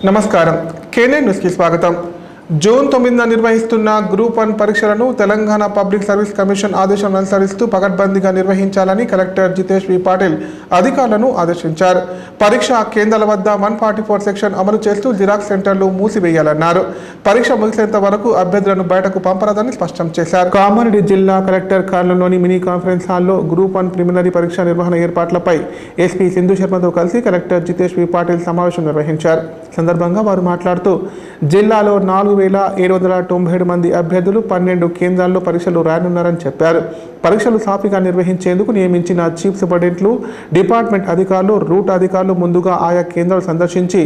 నమస్కారం. కేనే న్యూస్ కి స్వాగతం. జూన్ 9న నిర్వహిస్తున్న గ్రూప్ 1 పరీక్షలను తెలంగాణ పబ్లిక్ సర్వీస్ కమిషన్ ఆదేశాలను అనుసరిస్తూ పకడ్బందీగా నిర్వహించాలని కలెక్టర్ జితేష్ వి పాటిల్ అధికారులను ఆదేశించారు. పరీక్షా కేంద్రాల వద్ద 144 సెక్షన్ అమలు చేస్తూ జిరాక్స్ సెంటర్లు మూసివేయాలన్నారు. పరీక్ష ముగిసేంత వరకు అభ్యర్థులను బయటకు పంపరాదని స్పష్టం చేశారు. కామారెడ్డి జిల్లా కలెక్టర్ కార్యాలయంలోని మినీ కాన్ఫరెన్స్ హాల్లో గ్రూప్ 1 ప్రిలిమినరీ పరీక్ష నిర్వహణ ఏర్పాట్లపై ఎస్పీ సింధు శర్మతో కలిసి కలెక్టర్ జితేష్ వి పాటిల్ సమావేశం నిర్వహించారు. సందర్భంగా వారు మాట్లాడుతూ జిల్లాలో 4797 మంది అభ్యర్థులు 12 కేంద్రాల్లో పరీక్షలు రాయనున్నారని చెప్పారు. పరీక్షలు సాఫీగా నిర్వహించేందుకు నియమించిన చీఫ్ సూపరింటెండెంట్లు, డిపార్ట్మెంట్ అధికారులు, రూట్ అధికారులు ముందుగా ఆయా కేంద్రాలు సందర్శించి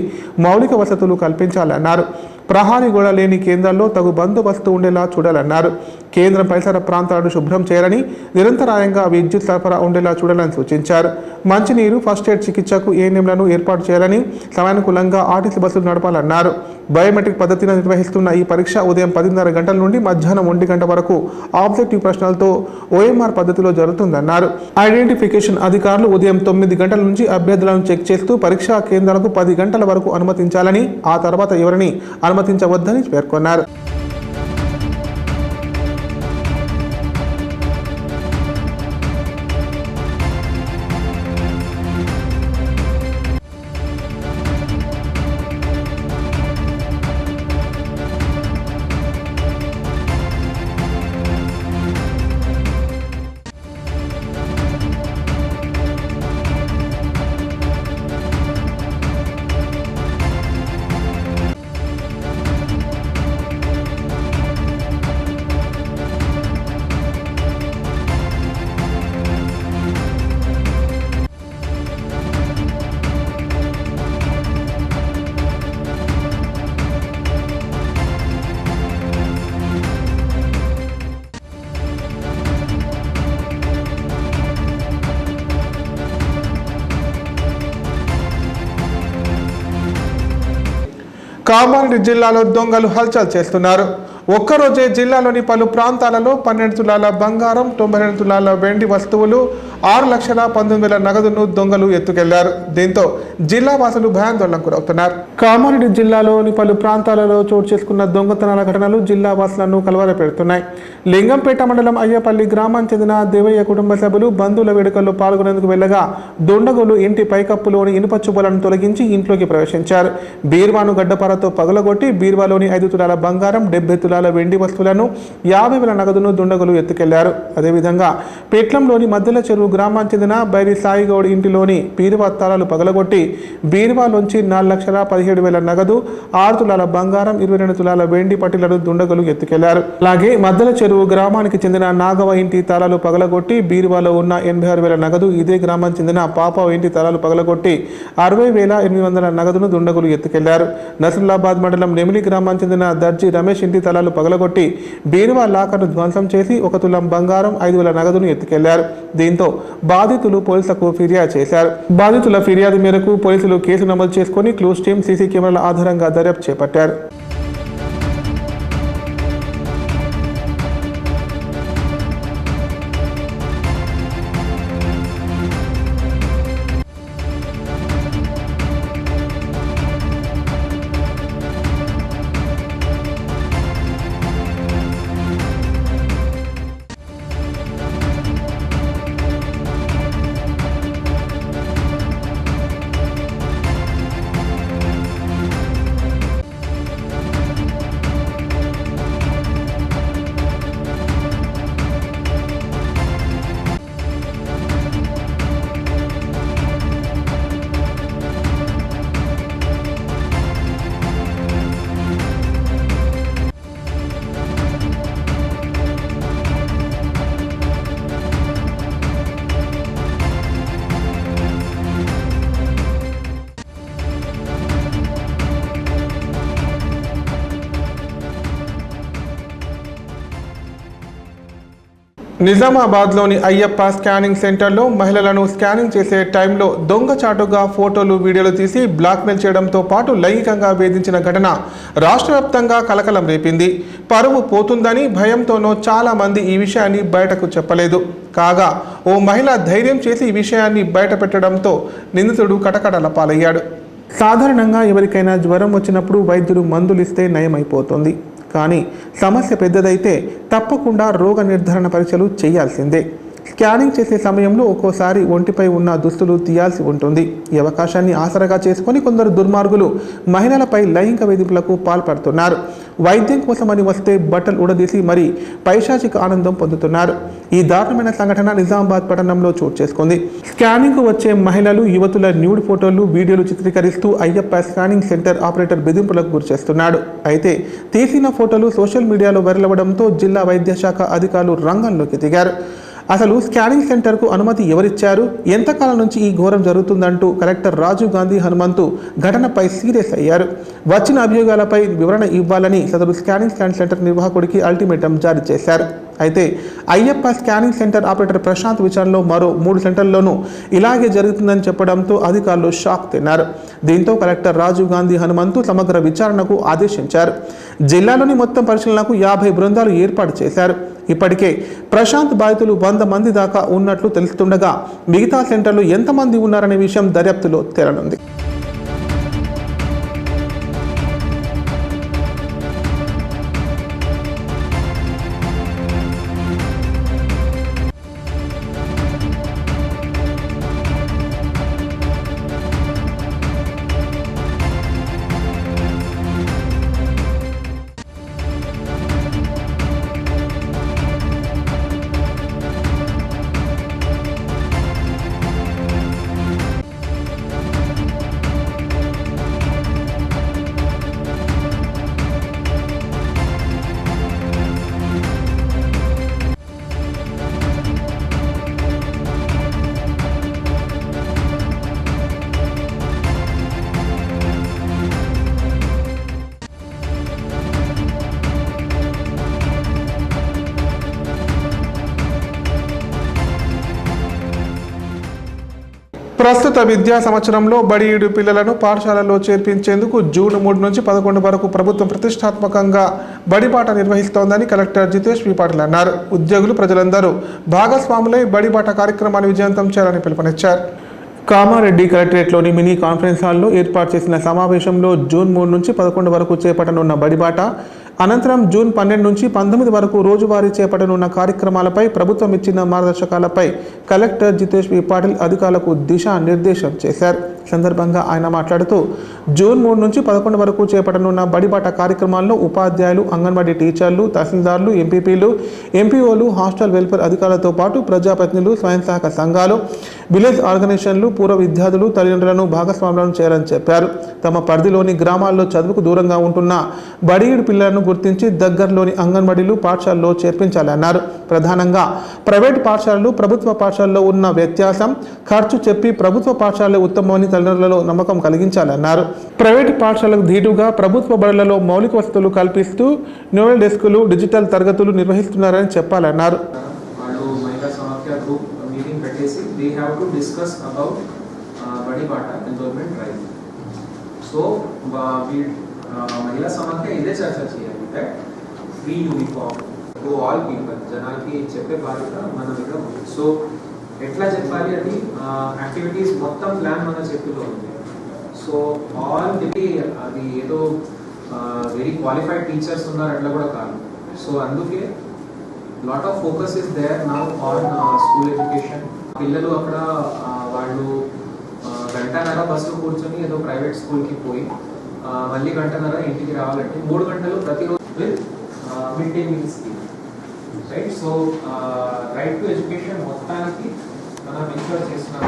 మౌలిక వసతులు కల్పించాలన్నారు. ప్రహారీ గోడ లేని కేంద్రాల్లో తగు బందోబస్తు ఉండేలా చూడాలన్నారు. కేంద్రం పరిసర ప్రాంతాలను శుభ్రం చేయాలని, నిరంతరాయంగా విద్యుత్ సరఫరా ఉండేలా చూడాలని సూచించారు. మంచినీరు, ఫస్ట్ ఎయిడ్ చికిత్సకు ఏఎన్ఎంలను ఏర్పాటు చేయాలని, సమయానుకూలంగా ఆర్టీసీ బస్సులు నడపాలన్నారు. బయోమెట్రిక్ పద్ధతిని నిర్వహిస్తున్న ఈ పరీక్ష ఉదయం 10:30 గంటల నుండి మధ్యాహ్నం 1 గంట వరకు ఆబ్జెక్టివ్ ప్రశ్నలతో ఓఎంఆర్ పద్ధతిలో జరుగుతుందన్నారు. ఐడెంటిఫికేషన్ అధికారులు ఉదయం 9 గంటల నుంచి అభ్యర్థులను చెక్ చేస్తూ పరీక్షా కేంద్రాలకు 10 గంటల వరకు అనుమతించాలని, ఆ తర్వాత ఎవరిని అనుమతించవద్దని పేర్కొన్నారు. కామారెడ్డి జిల్లాలో దొంగలు హల్చల్ చేస్తున్నారు. ఒక్కరోజే జిల్లాలోని పలు ప్రాంతాలలో 12 తులాల బంగారం, 92 తులాల వెండి వస్తువులు, 6,19,000 నగదును దొంగలు ఎత్తుకెళ్లారు. దీంతో జిల్లా వాసులు భయాందోళనకు గురవుతున్నారు. కామారెడ్డి జిల్లాలోని పలు ప్రాంతాలలో చోటు చేసుకున్న దొంగతనాల ఘటనలు జిల్లా వాసులను కలవరపెడుతున్నాయి. లింగంపేట మండలం అయ్యపల్లి గ్రామానికి చెందిన దేవయ్య కుటుంబ సభ్యులు బంధువుల వేడుకల్లో పాల్గొనేందుకు వెళ్లగా దొండగోలు ఇంటి పైకప్పులోని ఇనుప చువ్వలను తొలగించి ఇంట్లోకి ప్రవేశించారు. బీర్వాను గడ్డపారతో పగలగొట్టి బీర్వాలోని 5 తులాల బంగారం, 70 తులాల వెండి వస్తువులను, 50,000 నగదును దుండగులు ఎత్తుకెళ్లారు. అదేవిధంగా పేట్లంలోని మధ్యల చెరువు గ్రామానికి చెందిన బైరి సాయిగౌడ్ ఇంటిలోని బీరువా తాళాలు పగలగొట్టి బీరువాలోంచి 4,17,000 నగదు, 6 తులాల బంగారం, 22 తులాల వెండి పట్టీలను దుండగులు ఎత్తుకెళ్లారు. అలాగే మధ్యల చెరువు గ్రామానికి చెందిన నాగవ ఇంటి తాళాలు పగలగొట్టి బీరువాలో ఉన్న 86,000 నగదు, ఇదే గ్రామానికి చెందిన పాప ఇంటి తాళాలు పగలగొట్టి 60,800 నగదును దుండగులు ఎత్తుకెళ్లారు. నసరుల్లాబాద్ మండలం నెమిలి గ్రామానికి చెందిన దర్జీ రమేష్ ఇంటి తాళాలు పగలగొట్టి బీరువా లాకర్ను ధ్వంసం చేసి 1 తులం బంగారం, 5,000 నగదును ఎత్తుకెళ్లారు. దీంతో బాధితులు పోలీసులకు ఫిర్యాదు చేశారు. బాధితుల ఫిర్యాదు మేరకు పోలీసులు కేసు నమోదు చేసుకుని క్లూస్ టీమ్, సీసీ కెమెరాల ఆధారంగా దర్యాప్తు చేపట్టారు. నిజామాబాద్లోని అయ్యప్ప స్కానింగ్ సెంటర్లో మహిళలను స్కానింగ్ చేసే టైంలో దొంగచాటుగా ఫోటోలు, వీడియోలు తీసి బ్లాక్మెయిల్ చేయడంతో పాటు లైంగికంగా వేధించిన ఘటన రాష్ట్ర వ్యాప్తంగా కలకలం రేపింది. పరువు పోతుందని భయంతోనో చాలా మంది ఈ విషయాన్ని బయటకు చెప్పలేదు. కాగా ఓ మహిళ ధైర్యం చేసి ఈ విషయాన్ని బయట పెట్టడంతో నిందితుడు కటకటల పాలయ్యాడు. సాధారణంగా ఎవరికైనా జ్వరం వచ్చినప్పుడు వైద్యులు మందులు ఇస్తే నయమైపోతుంది. కానీ సమస్య పెద్దదైతే తప్పకుండా రోగ నిర్ధారణ పరీక్షలు చేయాల్సిందే. స్కానింగ్ చేసే సమయంలో ఒక్కోసారి ఒంటిపై ఉన్న దుస్తులు తీయాల్సి ఉంటుంది. ఈ అవకాశాన్ని ఆసరాగా చేసుకొని కొందరు దుర్మార్గులు మహిళలపై లైంగిక వేధింపులకు పాల్పడుతున్నారు. వైద్యం కోసమని వస్తే బట్టలు ఉడదీసి మరీ పైశాచిక ఆనందం పొందుతున్నారు. ఈ దారుణమైన సంఘటన నిజామాబాద్ పట్టణంలో చోటు చేసుకుంది. స్కానింగ్కు వచ్చే మహిళలు, యువతుల న్యూడ్ ఫోటోలు, వీడియోలు చిత్రీకరిస్తూ అయ్యప్ప స్కానింగ్ సెంటర్ ఆపరేటర్ బెదింపులకు గురిచేస్తున్నాడు. అయితే తీసిన ఫోటోలు సోషల్ మీడియాలో వైరల్ అవ్వడంతో జిల్లా వైద్య శాఖ అధికారులు రంగంలోకి దిగారు. అసలు స్కానింగ్ సెంటర్కు అనుమతి ఎవరిచ్చారు, ఎంతకాలం నుంచి ఈ ఘోరం జరుగుతుందంటూ కలెక్టర్ రాజీవ్ గాంధీ హనుమంతు ఘటనపై సీరియస్ అయ్యారు. వచ్చిన అభియోగాలపై వివరణ ఇవ్వాలని సదరు స్కానింగ్ సెంటర్ నిర్వాహకుడికి అల్టిమేటం జారీ చేశారు. అయితే Ayyappa scanning centre operator Prashant విచారణలో మరో 3 సెంటర్ల్లోనూ ఇలాగే జరుగుతుందని చెప్పడంతో అధికారులు షాక్ తిన్నారు. దీంతో కలెక్టర్ రాజీవ్ గాంధీ హనుమంతు సమగ్ర విచారణకు ఆదేశించారు. జిల్లాలోని మొత్తం పరిశీలనకు 50 బృందాలు ఏర్పాటు చేశారు. ఇప్పటికే ప్రశాంత్ బాధితులు 100 మంది దాకా ఉన్నట్లు తెలుస్తుండగా మిగతా సెంటర్లు ఎంతమంది ఉన్నారనే విషయం దర్యాప్తులో తేలనుంది. ప్రస్తుత విద్యా సంవత్సరంలో బడిఈడు పిల్లలను పాఠశాలలో చేర్పించేందుకు జూన్ 3 నుంచి 11 వరకు ప్రభుత్వం ప్రతిష్టాత్మకంగా బడిబాట నిర్వహిస్తోందని కలెక్టర్ జితేష్ వి పాటిల్ అన్నారు. ఉద్యోగులు, ప్రజలందరూ భాగస్వాములై బడిబాట కార్యక్రమాన్ని విజయవంతం చేయాలని పిలుపునిచ్చారు. కామారెడ్డి కలెక్టరేట్లోని మినీ కాన్ఫరెన్స్ హాల్లో ఏర్పాటు చేసిన సమావేశంలో జూన్ 3 నుంచి 11 వరకు చేపట్టనున్న బడిబాట, అనంతరం జూన్ 12 నుంచి 19 వరకు రోజువారీ చేపట్టనున్న కార్యక్రమాలపై ప్రభుత్వం ఇచ్చిన మార్గదర్శకాలపై కలెక్టర్ జితేష్ వి పాటిల్ అధికారులకు దిశానిర్దేశం చేశారు. సందర్భంగా ఆయన మాట్లాడుతూ జూన్ 3 నుంచి 11 వరకు చేపట్టనున్న బడిబాట కార్యక్రమాల్లో ఉపాధ్యాయులు, అంగన్వాడీ టీచర్లు, తహసీల్దార్లు, ఎంపీపీలు, ఎంపీఓలు, హాస్టల్ వెల్ఫేర్ అధికారులతో పాటు ప్రజాప్రతినిధులు, స్వయం సహాయక సంఘాలు, విలేజ్ ఆర్గనైజేషన్లు, పూర్వ విద్యార్థులు, తల్లిదండ్రులను భాగస్వాములను చేయాలని చెప్పారు. తమ పరిధిలోని గ్రామాల్లో చదువుకు దూరంగా ఉంటున్న బడిఈడు పిల్లలను గుర్తించి దగ్గరలోని అంగన్వాడీలు, పాఠశాలలో చేర్పించాలన్నారు. ప్రధానంగా ప్రైవేట్ పాఠశాలలు, ప్రభుత్వ పాఠశాలలో ఉన్న వ్యత్యాసం, ఖర్చు చెప్పి ప్రభుత్వ పాఠశాలలే ఉత్తమమని తల్లిదండ్రులలో నమ్మకం కలిగించాలన్నారు. ప్రైవేట్ పాఠశాలకు ధీటుగా ప్రభుత్వ బడులలో మౌలిక వసతులు కల్పిస్తూ నోవెల్ డెస్కులు, డిజిటల్ తరగతులు నిర్వహిస్తున్నారని చెప్పాలన్నారు. They have to discuss about badi bata enrollment drive. So महिला समाख्या इधे चर्चा చేయాలి that free uniform to all people జనాలకి చెప్పే బాధ్యత మన దగ్గర ఉంది. సో ఎట్లా చెప్పాలి అది యాక్టివిటీస్ మొత్తం ప్లాన్ మన చేతిలో ఉంది. సో ఆల్ అది ఏదో వెరీ క్వాలిఫైడ్ టీచర్స్ ఉన్నారు అట్లా కూడా కాదు. సో అందుకే lot of focus is there now on school education. పిల్లలు అక్కడ వాళ్ళు గంటన్నర బస్సులో కూర్చొని ఏదో ప్రైవేట్ స్కూల్కి పోయి మళ్ళీ గంటన్నర ఇంటికి రావాలంటే 3 గంటలు ప్రతిరోజు mid day meal scheme, right. So right to education మొత్తానికి మనం ఇన్షూర్ చేస్తున్నాం.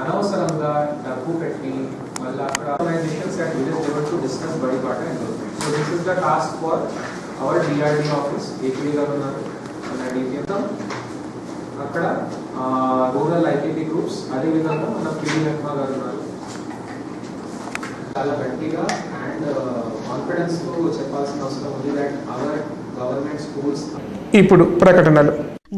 అనవసరంగా డబ్బు పెట్టి మళ్ళీ అక్కడ organisations and village level to discuss Badi Bata enrolment. So this is the task for our DRD office. AP గారు ఉన్నారు, అక్కడ రూరల్ ఐకేపీ గ్రూప్స్, అదేవిధంగా మన పిడి మెహ్మా గారు ఉన్నారు. చాలా గట్టిగా అండ్ కాన్ఫిడెన్స్ తో చెప్పాల్సిన అవసరం ఉంది దట్ అవర్ గవర్నమెంట్ స్కూల్స్. ఇప్పుడు ప్రకటనలు.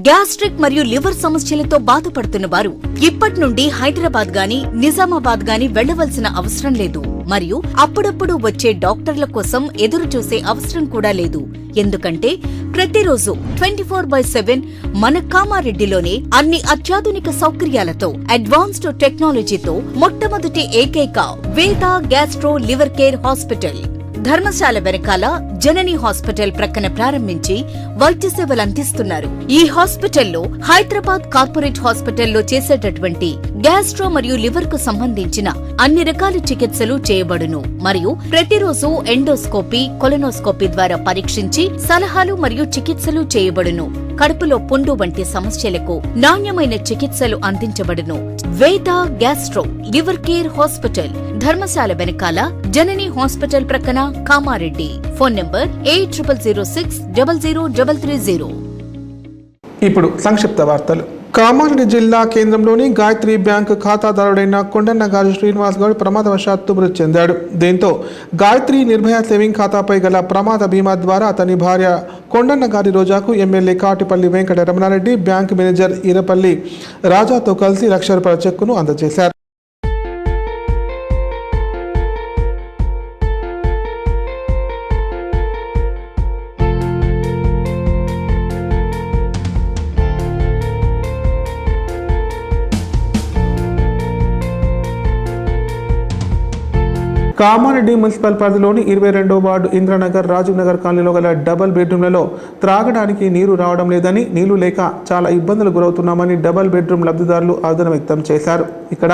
గ్యాస్ట్రిక్ మరియు లివర్ సమస్యలతో బాధపడుతున్న వారు ఇప్పటి నుండి హైదరాబాద్ గాని, నిజామాబాద్ గాని వెళ్లవలసిన అవసరం లేదు. మరియు అప్పుడప్పుడు వచ్చే డాక్టర్ల కోసం ఎదురు చూసే అవసరం కూడా లేదు. ఎందుకంటే ప్రతిరోజు 24/7 మన కామారెడ్డిలోనే అన్ని అత్యాధునిక సౌకర్యాలతో అడ్వాన్స్డ్ టెక్నాలజీతో మొట్టమొదటి ఏకైక వేద gastro liver care hospital Dharamshala వెనకాల జనని హాస్పిటల్ ప్రక్కన ప్రారంభించి వైద్య సేవలు అందిస్తున్నారు. ఈ హాస్పిటల్లో హైదరాబాద్ కార్పొరేట్ హాస్పిటల్లో చేసేటటువంటి గ్యాస్ట్రో మరియు లివర్ కు సంబంధించిన అన్ని రకాల చికిత్సలు చేయబడును. మరియు ప్రతిరోజు ఎండోస్కోపీ, కొలనోస్కోపీ ద్వారా పరీక్షించి సలహాలు మరియు చికిత్సలు చేయబడును. కడుపులో పుండు వంటి సమస్యలకు నాణ్యమైన చికిత్సలు అందించబడును. వేద gastro liver care hospital Dharamshala వెనకాల జనని హాస్పిటల్ ప్రక్కన కామారెడ్డి. Phone number 8006000330. ఇప్పుడు సంక్షిప్త వార్తలు. కామారెడ్డి జిల్లా కేంద్రంలోని గాయత్రి బ్యాంకు ఖాతాదారుడైన కొండన్న గారు శ్రీనివాస్ గౌడ్ ప్రమాదవశాత్తు మృతి చెందాడు. దీంతో గాయత్రి నిర్భయ సేవింగ్ ఖాతాపై గల ప్రమాద బీమా ద్వారా అతని భార్య కొండన్న గారి రోజాకు MLA Katipalli Venkata Ramana Reddy bank manager Eerapalli రాజాతో కలిసి ₹1,00,000 చెక్కును అందజేశారు. కామారెడ్డి మున్సిపల్ పరిధిలోని 22వ వార్డు ఇంద్రనగర్, రాజీవ్ నగర్ కాలనీలో గల డబుల్ బెడ్రూమ్లలో త్రాగడానికి నీరు రావడం లేదని, నీళ్లు లేక చాలా ఇబ్బందులు గురవుతున్నామని డబుల్ బెడ్రూమ్ లబ్ధిదారులు ఆవేదన వ్యక్తం చేశారు. ఇక్కడ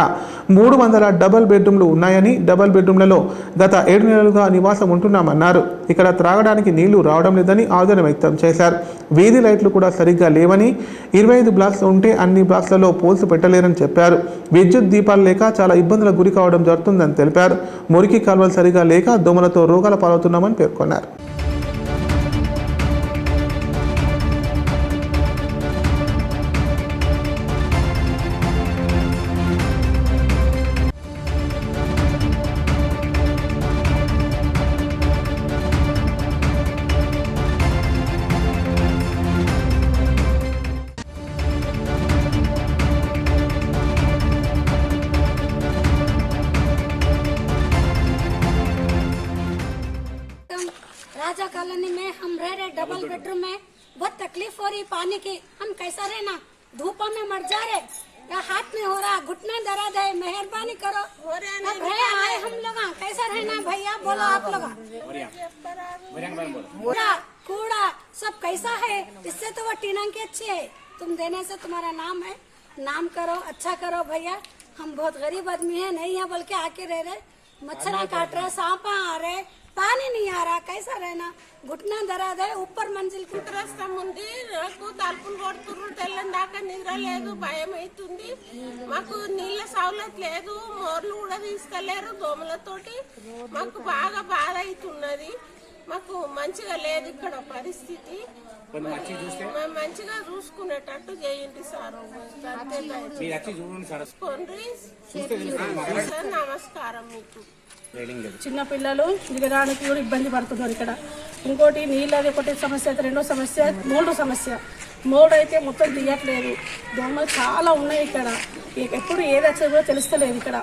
300 డబుల్ బెడ్రూమ్లు ఉన్నాయని, డబుల్ బెడ్రూమ్లలో గత 7 నెలలుగా నివాసం ఉంటున్నామన్నారు. ఇక్కడ త్రాగడానికి నీళ్లు రావడం లేదని ఆవేదన వ్యక్తం చేశారు. వీధి లైట్లు కూడా సరిగ్గా లేవని, 25 బ్లాక్స్ ఉంటే అన్ని బ్లాక్స్లలో పోల్స్ పెట్టలేరని చెప్పారు. విద్యుత్ దీపాలు లేక చాలా ఇబ్బందులకు గురి కావడం జరుగుతుందని తెలిపారు. మురికి కాలువలు సరిగా లేక దోమలతో రోగాల పాలవుతున్నామని పేర్కొన్నారు. राजा कॉलोनी में हम रह रहे डबल बेडरूम में, बहुत तकलीफ हो रही पानी की। हम कैसा रहना, धूप में मर जा रहे, या हाथ में हो रहा, घुटना दर्द है, मेहरबानी करो। अब रहे आए हम लोग, कैसा रहना भैया बोलो आप लोग। कूड़ा सब कैसा है, इससे तो वो टीना की अच्छी है, तुम देने से तुम्हारा नाम है, नाम करो, अच्छा करो भैया। हम बहुत गरीब आदमी है, नहीं है बोल के आके रह रहे, मच्छर काट रहे, सांपा आ रहे, पानी नहीं आ रहा, कैसा रहना, घुटना दर्द है, ऊपर मंजिल की రాష్ట్ర ముందు నాకు తలుపులు కొడుతుర్రు, తెల్లందాకా నిద్ర లేదు, భయం అవుతుంది. మాకు నీళ్ళ సౌలత్ లేదు, మోర్లు కూడా తీస్తలేరు దోమలతోటి. మాకు బాగా బాధ అవుతున్నది. మాకు మంచిగా లేదు ఇక్కడ పరిస్థితి. మేము మంచిగా చూసుకునేటట్టు చేయండి సార్. నమస్కారం మీకు. చిన్న పిల్లలు దిగడానికి కూడా ఇబ్బంది పడుతున్నారు ఇక్కడ. ఇంకోటి నీళ్ళది ఒకటి సమస్య అయితే, రెండో సమస్య మోల్డ్ సమస్య. మోల్డ్ అయితే మొత్తం తీయట్లేదు, దోమలు చాలా ఉన్నాయి ఇక్కడ. ఎప్పుడు ఏది వచ్చేది కూడా తెలుస్తలేదు ఇక్కడ,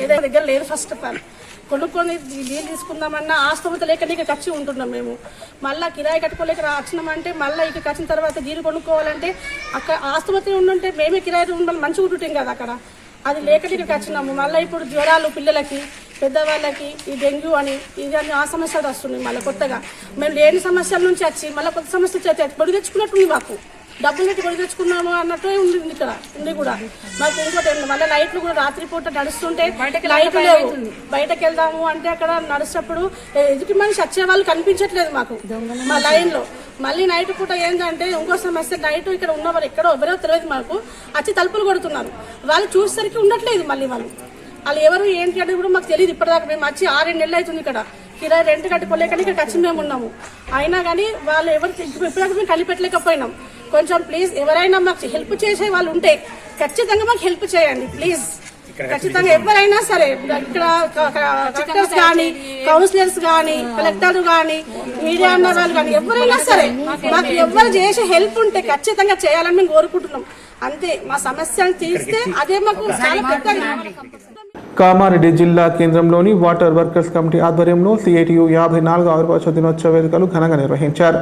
ఏదైనా దగ్గర లేదు. ఫస్ట్ ఆఫ్ ఆల్ కొనుక్కొని నీళ్ళు తీసుకుందామన్నా ఆస్తమత లేక ఇక్కడికి వచ్చి ఉంటున్నాం మేము. మళ్ళీ కిరాయి కట్టుకోలేక వచ్చినామంటే మళ్ళీ ఇక్కడికి వచ్చిన తర్వాత నీళ్ళు కొనుక్కోవాలంటే అక్కడ ఆస్తమత ఉండుంటే మేమే కిరాయి ఉండాలి, మంచిగా ఉంటుంటాం కదా అక్కడ. అది లేక ఇక్కడికి వచ్చినాము. మళ్ళీ ఇప్పుడు జ్వరాలు పిల్లలకి, పెద్దవాళ్ళకి, ఈ డెంగ్యూ అని ఇది అని ఆ సమస్యలు వస్తున్నాయి. మళ్ళీ కొత్తగా మేము లేని సమస్యల నుంచి వచ్చి మళ్ళీ కొత్త సమస్య వచ్చి పొడి తెచ్చుకున్నట్టుంది. మాకు డబ్బులు పెట్టి పొడి తెచ్చుకున్నాము అన్నట్టు ఉంది ఇక్కడ ఉంది కూడా. మాకు ఇంకోటి మళ్ళీ లైట్లు కూడా రాత్రిపూట నడుస్తుంటే లైట్లు లేవు. బయటకు వెళ్దాము అంటే అక్కడ నడిచేటప్పుడు ఎదుటి మనిషి వచ్చే వాళ్ళు కనిపించట్లేదు మాకు మా లైన్లో. మళ్ళీ నైట్ పూట ఏంటంటే ఇంకో సమస్య, నైట్ ఇక్కడ ఉన్నవారు ఎక్కడో ఎవరో తెలియదు మాకు, వచ్చి తలుపులు కొడుతున్నారు. వాళ్ళు చూసేసరికి ఉండట్లేదు. మళ్ళీ వాళ్ళు ఎవరు ఏంటి అంటే కూడా మాకు తెలియదు. ఇప్పటిదాకా మేము వచ్చి 6-7 నెలలు అవుతుంది ఇక్కడ. కిరాయి రెంట్ కట్టుకోలేకని ఇక్కడ వచ్చి మేము ఉన్నాము. అయినా కానీ వాళ్ళు ఎవరు ఇప్పటిదాకా మేము కనిపెట్టలేకపోయినాం. కొంచెం ప్లీజ్ ఎవరైనా మాకు హెల్ప్ చేసే వాళ్ళు ఉంటే ఖచ్చితంగా మాకు హెల్ప్ చేయండి ప్లీజ్. ఖచ్చితంగా ఎవరైనా సరే, ఇక్కడ కలెక్టర్స్ కానీ, కౌన్సిలర్స్ కానీ, కలెక్టర్ కానీ, మీడియా అన్న వాళ్ళు కానీ ఎవరైనా సరే మాకు ఎవరు చేసే హెల్ప్ ఉంటే ఖచ్చితంగా చేయాలని మేము కోరుకుంటున్నాం. అంతే, మా సమస్యను తీస్తే అదే మాకు చాలా పెద్ద. కామారెడ్డి జిల్లా కేంద్రంలోని వాటర్ వర్కర్స్ కమిటీ ఆధ్వర్యంలో సిఐటియు 54వ ఆవిర్భావ దినోత్సవ వేడుకలు ఘనంగా నిర్వహించారు.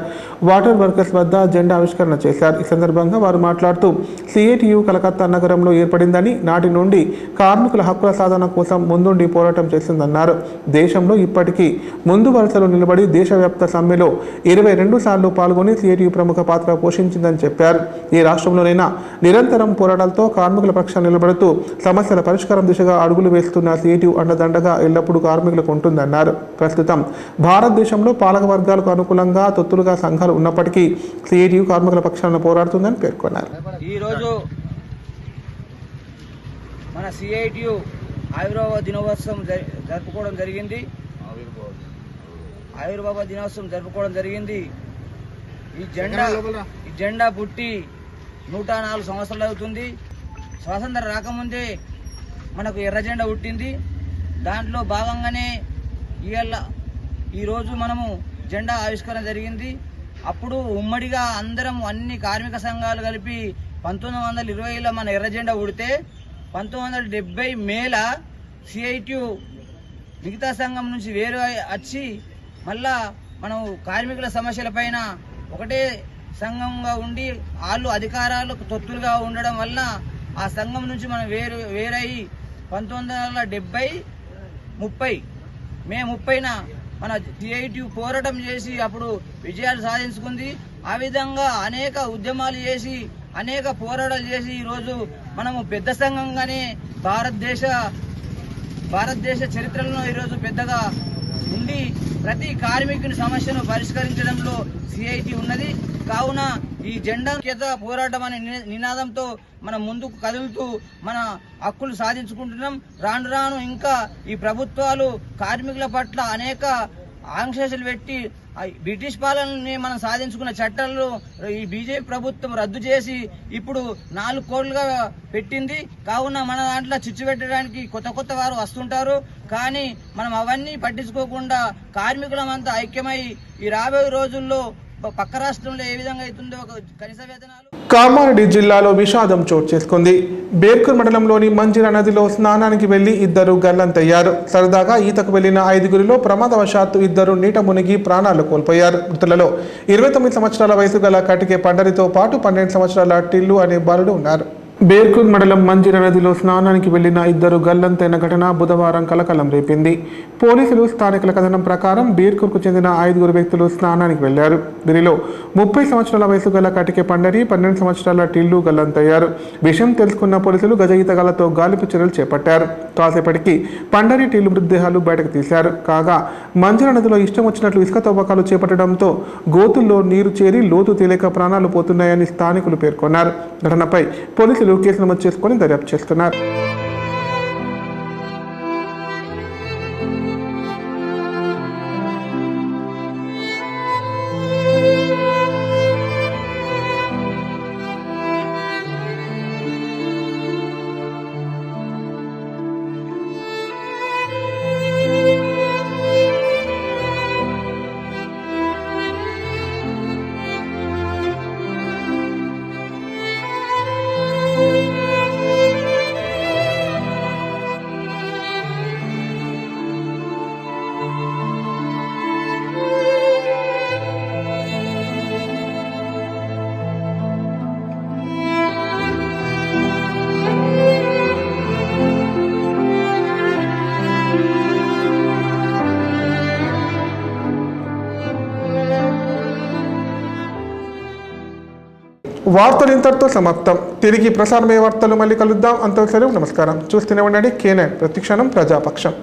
వాటర్ వర్కర్స్ వద్ద జెండా ఆవిష్కరణ చేశారు. ఈ సందర్భంగా వారు మాట్లాడుతూ సిఐటియు కలకత్తా నగరంలో ఏర్పడిందని, నాటి నుండి కార్మికుల హక్కుల సాధన కోసం ముందుండి పోరాటం చేసిందన్నారు. దేశంలో ఇప్పటికీ ముందు వరుసలో నిలబడి దేశవ్యాప్త సమ్మెలో 22 సార్లు పాల్గొని సిఐటియు ప్రముఖ పాత్ర పోషించిందని చెప్పారు. ఈ రాష్ట్రంలోనైనా నిరంతరం పోరాటాలతో కార్మికుల పక్షాన నిలబడుతూ సమస్యల పరిష్కారం దిశగా అడుగులు వేస్తున్న సిఐటియు అండదండగా ఎల్లప్పుడూ కార్మికులకు ఉంటుందన్నారు. ప్రస్తుతం భారతదేశంలో పాలక వర్గాలకు అనుకూలంగా తొత్తులుగా సంఘాలు ఉన్నప్పటికీ సిఐటియు కార్మికుల పక్షాన పోరాడుతుందని పేర్కొన్నారు. ఈరోజు మన సిఐటియు ఆవిర్భావ దినోత్సవం జరుపుకోవడం జరిగింది. ఈ జెండా పుట్టి 104 సంవత్సరాలు అవుతుంది. స్వాతంత్రం రాకముందే మనకు ఎర్ర జెండా పుట్టింది. దాంట్లో భాగంగానే ఈరోజు మనము జెండా ఆవిష్కరణ జరిగింది. అప్పుడు ఉమ్మడిగా అందరం అన్ని కార్మిక సంఘాలు కలిపి 1920లో మన ఎర్ర జెండా ఉడితే 1970 మేల సిఐటియు మిగతా సంఘం నుంచి వేరు వచ్చి మళ్ళా మనం కార్మికుల సమస్యలపైన ఒకటే సంఘంగా ఉండి వాళ్ళు అధికారాలకు తొత్తులుగా ఉండడం వల్ల ఆ సంఘం నుంచి మనం వేరై 1970 మే 30న మన సిఐటియు పోరాటం చేసి అప్పుడు విజయాలు సాధించుకుంది. ఆ విధంగా అనేక ఉద్యమాలు చేసి అనేక పోరాటాలు చేసి ఈరోజు మనము పెద్ద సంఘంగానే భారతదేశ చరిత్రలో ఈరోజు పెద్దగా ఉండి ప్రతి కార్మికుని సమస్యను పరిష్కరించడంలో సిఐటి ఉన్నది. కావున ఈ జెండా పోరాటం అనే నినాదంతో మనం ముందుకు కదులుతూ మన హక్కులు సాధించుకుంటున్నాం. రాను రాను ఇంకా ఈ ప్రభుత్వాలు కార్మికుల పట్ల అనేక ఆంక్షలు పెట్టి బ్రిటిష్ పాలనని మనం సాధించుకున్న చట్టాలను ఈ బీజేపీ ప్రభుత్వం రద్దు చేసి ఇప్పుడు 4 కోట్లుగా పెట్టింది. కావున మన దాంట్లో చిచ్చు పెట్టడానికి కొత్త వారు వస్తుంటారు. కానీ మనం అవన్నీ పట్టించుకోకుండా కార్మికులమంతా ఐక్యమై ఈ రాబోయే రోజుల్లో పక్క రాష్ట్రంలో ఏ విధంగా అవుతుందో ఒక కనీస వేతనాలు. కామారెడ్డి జిల్లాలో విషాదం చోటు చేసుకుంది. బేర్కూర్ మండలంలోని మంజిరా నదిలో స్నానానికి వెళ్లి 2 గల్లంతయ్యారు. సరదాగా ఈతకు వెళ్లిన 5గురిలో ప్రమాదవశాత్తు 2 నీట మునిగి ప్రాణాలు కోల్పోయారు. మృతులలో 29 సంవత్సరాల వయసు గల కటికే పండరితో పాటు 12 సంవత్సరాల టిల్లు అనే బాలుడు ఉన్నారు. బేర్కూర్ మండలం మంజిరా నదిలో స్నానానికి వెళ్లిన 2 గల్లంతైన ఘటన బుధవారం కలకలం రేపింది. పోలీసులు స్థానికుల కథనం ప్రకారం బేర్కూర్కు చెందిన 5 వ్యక్తులు స్నానానికి వెళ్లారు. వీరిలో 30 సంవత్సరాల వయసు గల కటికే పండరి, 12 సంవత్సరాల టిల్లు గల్లంతయ్యారు. విషయం తెలుసుకున్న పోలీసులు గజ ఈతగాళ్లతో గాలింపు చర్యలు చేపట్టారు. కాసేపటికి పండరి, టిల్లు మృతదేహాలు బయటకు తీశారు. కాగా మంజిరా నదిలో ఇష్టం వచ్చినట్లు ఇసుక తవ్వకాలు చేపట్టడంతో గోతుల్లో నీరు చేరి లోతు తేలిక ప్రాణాలు పోతున్నాయని స్థానికులు పేర్కొన్నారు. ఘటనపై పోలీసులు కేసు నమోదు చేసుకుని దర్యాప్తు చేస్తున్నారు. వార్తలు ఇంతటితో సమాప్తం. తిరిగి ప్రసారమయ్యే వార్తలు మళ్ళీ కలుద్దాం. అంతవరకు నమస్కారం. చూస్తూనే ఉండండి K9 ప్రతిక్షణం ప్రజాపక్షం.